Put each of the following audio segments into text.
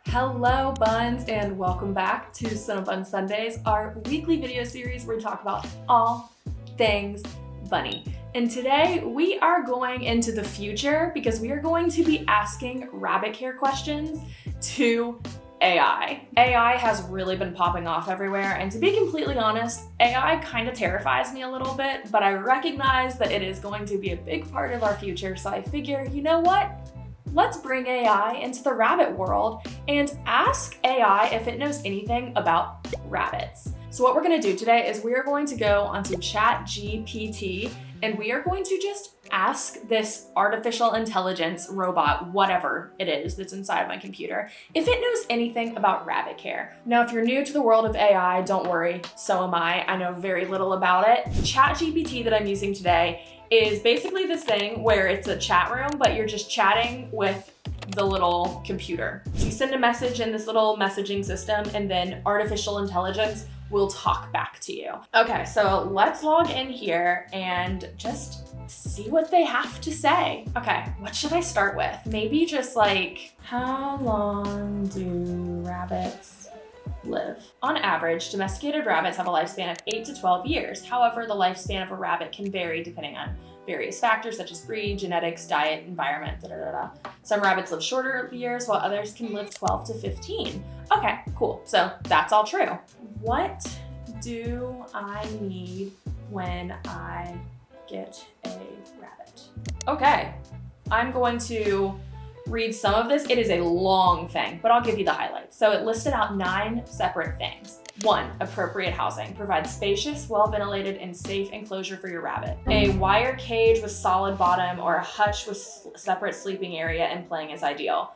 Hello Buns, and welcome back to Cinnabun Sundays, our weekly video series where we talk about all things bunny. And today we are going into the future because we are going to be asking rabbit care questions to AI. AI has really been popping off everywhere, and to be completely honest, AI kind of terrifies me a little bit, but I recognize that it is going to be a big part of our future, so I figure, you know what? Let's bring AI into the rabbit world and ask AI if it knows anything about rabbits. So what we're gonna do today is we are going to go onto ChatGPT and we are going to just ask this artificial intelligence robot, whatever it is that's inside of my computer, if it knows anything about rabbit care. Now, if you're new to the world of AI, don't worry, so am I. I know very little about it. ChatGPT that I'm using today is basically this thing where it's a chat room, but you're just chatting with the little computer. So you send a message in this little messaging system and then artificial intelligence will talk back to you. Okay, so let's log in here and just see what they have to say. Okay, what should I start with? Maybe just like, how long do rabbits live? On average, domesticated rabbits have a lifespan of 8 to 12 years. However, the lifespan of a rabbit can vary depending on various factors such as breed, genetics, diet, environment, Some rabbits live shorter years while others can live 12 to 15. Okay, cool. So that's all true. What do I need when I get a rabbit? Okay, I'm going to read some of this. It is a long thing, but I'll give you the highlights. So it listed out 9 separate things. 1, appropriate housing. Provide spacious, well-ventilated, and safe enclosure for your rabbit. A wire cage with solid bottom or a hutch with separate sleeping area and playing is ideal.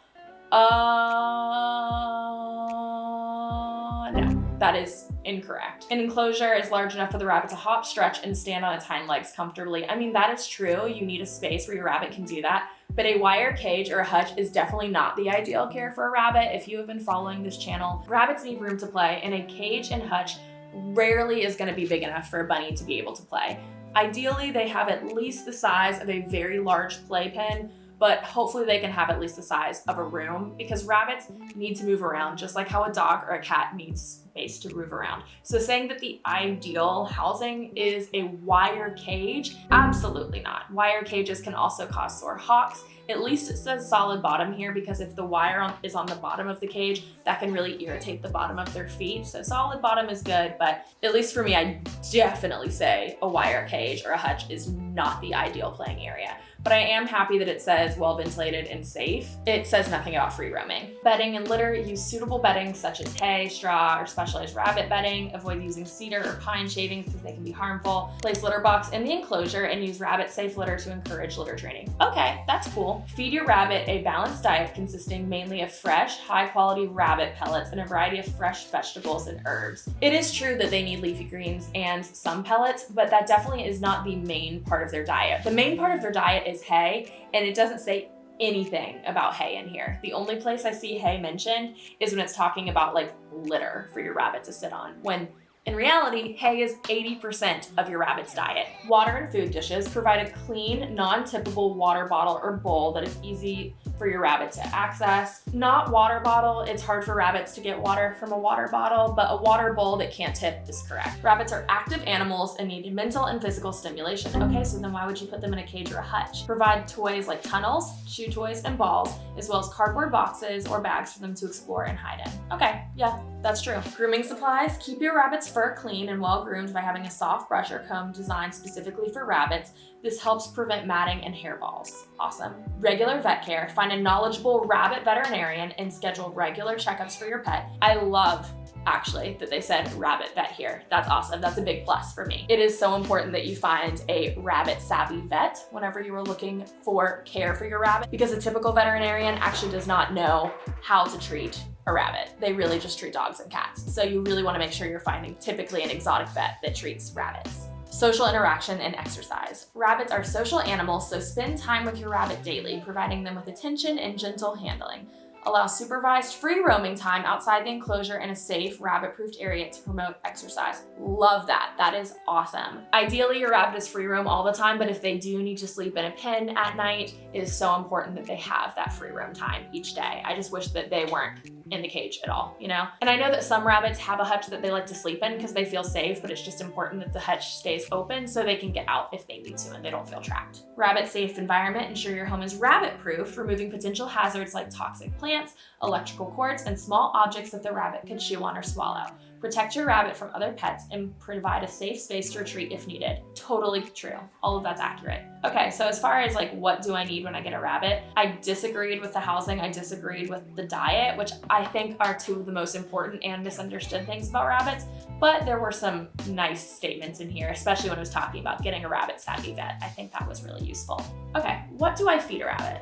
No, that is incorrect. An enclosure is large enough for the rabbit to hop, stretch, and stand on its hind legs comfortably. I mean, that is true. You need a space where your rabbit can do that. But a wire cage or a hutch is definitely not the ideal care for a rabbit. If you have been following this channel, rabbits need room to play, and a cage and hutch rarely is going to be big enough for a bunny to be able to play. Ideally, they have at least the size of a very large playpen, but hopefully they can have at least the size of a room because rabbits need to move around just like how a dog or a cat needs space to move around. So saying that the ideal housing is a wire cage, absolutely not. Wire cages can also cause sore hocks. At least it says solid bottom here because if the wire is on the bottom of the cage, that can really irritate the bottom of their feet. So solid bottom is good, but at least for me, I definitely say a wire cage or a hutch is not the ideal playing area. But I am happy that it says well ventilated and safe. It says nothing about free roaming. Bedding and litter, use suitable bedding such as hay, straw, or specialized rabbit bedding. Avoid using cedar or pine shavings because they can be harmful. Place litter box in the enclosure and use rabbit safe litter to encourage litter training. Okay, that's cool. Feed your rabbit a balanced diet consisting mainly of fresh, high quality rabbit pellets and a variety of fresh vegetables and herbs. It is true that they need leafy greens and some pellets, but that definitely is not the main part of their diet. The main part of their diet is hay, and it doesn't say anything about hay in here. The only place I see hay mentioned is when it's talking about like litter for your rabbit to sit on, when in reality, hay is 80% of your rabbit's diet. Water and food dishes provide a clean, non-tippable water bottle or bowl that is easy for your rabbit to access. Not water bottle, it's hard for rabbits to get water from a water bottle, but a water bowl that can't tip is correct. Rabbits are active animals and need mental and physical stimulation. Okay, so then why would you put them in a cage or a hutch? Provide toys like tunnels, chew toys, and balls, as well as cardboard boxes or bags for them to explore and hide in. Okay, yeah, that's true. Grooming supplies, keep your rabbit's fur clean and well groomed by having a soft brush or comb designed specifically for rabbits. This helps prevent matting and hairballs. Awesome. Regular vet care. Find a knowledgeable rabbit veterinarian and schedule regular checkups for your pet. I love actually that they said rabbit vet here. That's awesome. That's a big plus for me. It is so important that you find a rabbit savvy vet whenever you are looking for care for your rabbit, because a typical veterinarian actually does not know how to treat a rabbit. They really just treat dogs and cats. So you really want to make sure you're finding typically an exotic vet that treats rabbits. Social interaction and exercise. Rabbits are social animals, so spend time with your rabbit daily, providing them with attention and gentle handling. Allow supervised free roaming time outside the enclosure in a safe, rabbit-proofed area to promote exercise. Love that. That is awesome. Ideally, your rabbit is free roam all the time, but if they do need to sleep in a pen at night, it is so important that they have that free roam time each day. I just wish that they weren't in the cage at all, you know? And I know that some rabbits have a hutch that they like to sleep in because they feel safe, but it's just important that the hutch stays open so they can get out if they need to and they don't feel trapped. Rabbit safe environment. Ensure your home is rabbit proof, removing potential hazards like toxic plants, electrical cords, and small objects that the rabbit could chew on or swallow. Protect your rabbit from other pets and provide a safe space to retreat if needed. Totally true. All of that's accurate. Okay, so as far as like what do I need when I get a rabbit, I disagreed with the housing, I disagreed with the diet, which I think are two of the most important and misunderstood things about rabbits, but there were some nice statements in here, especially when I was talking about getting a rabbit savvy vet. I think that was really useful. Okay, what do I feed a rabbit?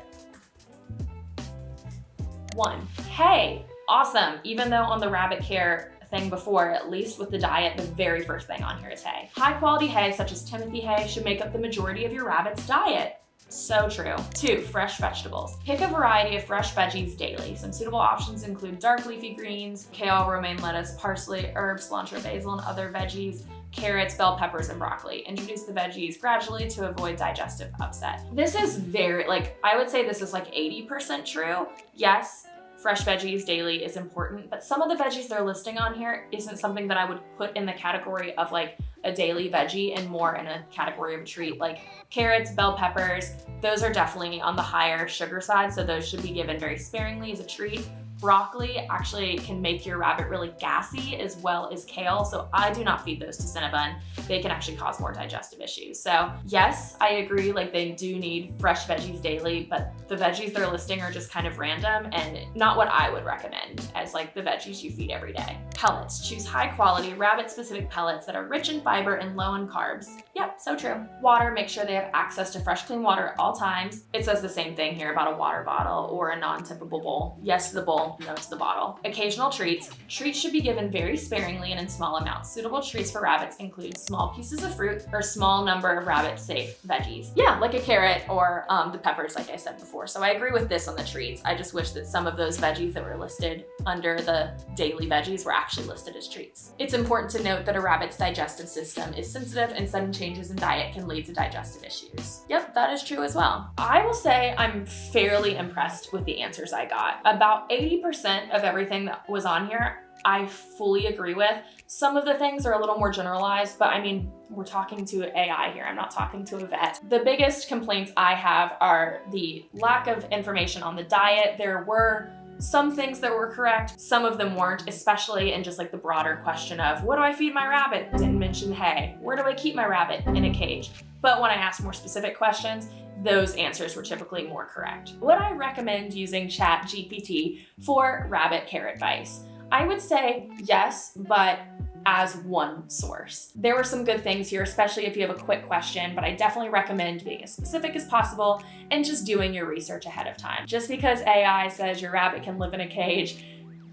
1, hay. Awesome. Even though on the rabbit care thing before, at least with the diet, the very first thing on here is hay. High quality hay, such as Timothy hay, should make up the majority of your rabbit's diet. So true. 2, fresh vegetables. Pick a variety of fresh veggies daily. Some suitable options include dark leafy greens, kale, romaine lettuce, parsley, herbs, cilantro, basil, and other veggies, carrots, bell peppers, and broccoli. Introduce the veggies gradually to avoid digestive upset. This is very, I would say this is 80% true. Yes, fresh veggies daily is important, but some of the veggies they're listing on here isn't something that I would put in the category of a daily veggie and more in a category of a treat. Like carrots, bell peppers, those are definitely on the higher sugar side, so those should be given very sparingly as a treat. Broccoli actually can make your rabbit really gassy, as well as kale, so I do not feed those to Cinnabun. They can actually cause more digestive issues. So yes, I agree, they do need fresh veggies daily, but the veggies they're listing are just kind of random and not what I would recommend as the veggies you feed every day. Pellets. Choose high quality, rabbit-specific pellets that are rich in fiber and low in carbs. Yep, so true. Water. Make sure they have access to fresh, clean water at all times. It says the same thing here about a water bottle or a non-tippable bowl. Yes to the bowl, no to the bottle. Occasional treats. Treats should be given very sparingly and in small amounts. Suitable treats for rabbits include small pieces of fruit or small number of rabbit-safe veggies. Yeah, like a carrot or the peppers, like I said before. So I agree with this on the treats. I just wish that some of those veggies that were listed under the daily veggies were actually listed as treats. It's important to note that a rabbit's digestive system is sensitive and sudden changes in diet can lead to digestive issues. Yep, that is true as well. I will say I'm fairly impressed with the answers I got. About 80% of everything that was on here I fully agree with. Some of the things are a little more generalized, but I mean, we're talking to AI here. I'm not talking to a vet. The biggest complaints I have are the lack of information on the diet. There were some things that were correct, some of them weren't, especially in just the broader question of what do I feed my rabbit? Didn't mention hay. Where do I keep my rabbit? In a cage. But when I asked more specific questions, those answers were typically more correct. Would I recommend using ChatGPT for rabbit care advice? I would say yes, but as one source. There were some good things here, especially if you have a quick question, but I definitely recommend being as specific as possible and just doing your research ahead of time. Just because AI says your rabbit can live in a cage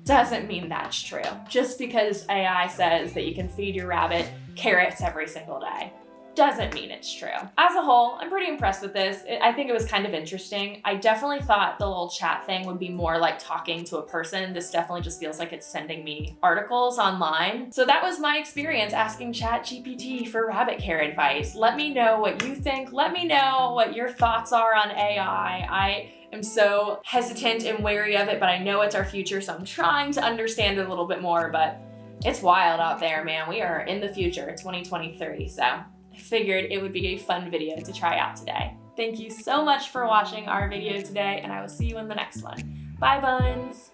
doesn't mean that's true. Just because AI says that you can feed your rabbit carrots every single day doesn't mean it's true. As a whole, I'm pretty impressed with this. I think it was kind of interesting. I definitely thought the little chat thing would be more like talking to a person. This definitely just feels like it's sending me articles online. So that was my experience asking ChatGPT for rabbit care advice. Let me know what you think. Let me know what your thoughts are on AI. I am so hesitant and wary of it, but I know it's our future, so I'm trying to understand it a little bit more, but it's wild out there, man. We are in the future, 2023, so I figured it would be a fun video to try out today. Thank you so much for watching our video today, and I will see you in the next one. Bye, Buns!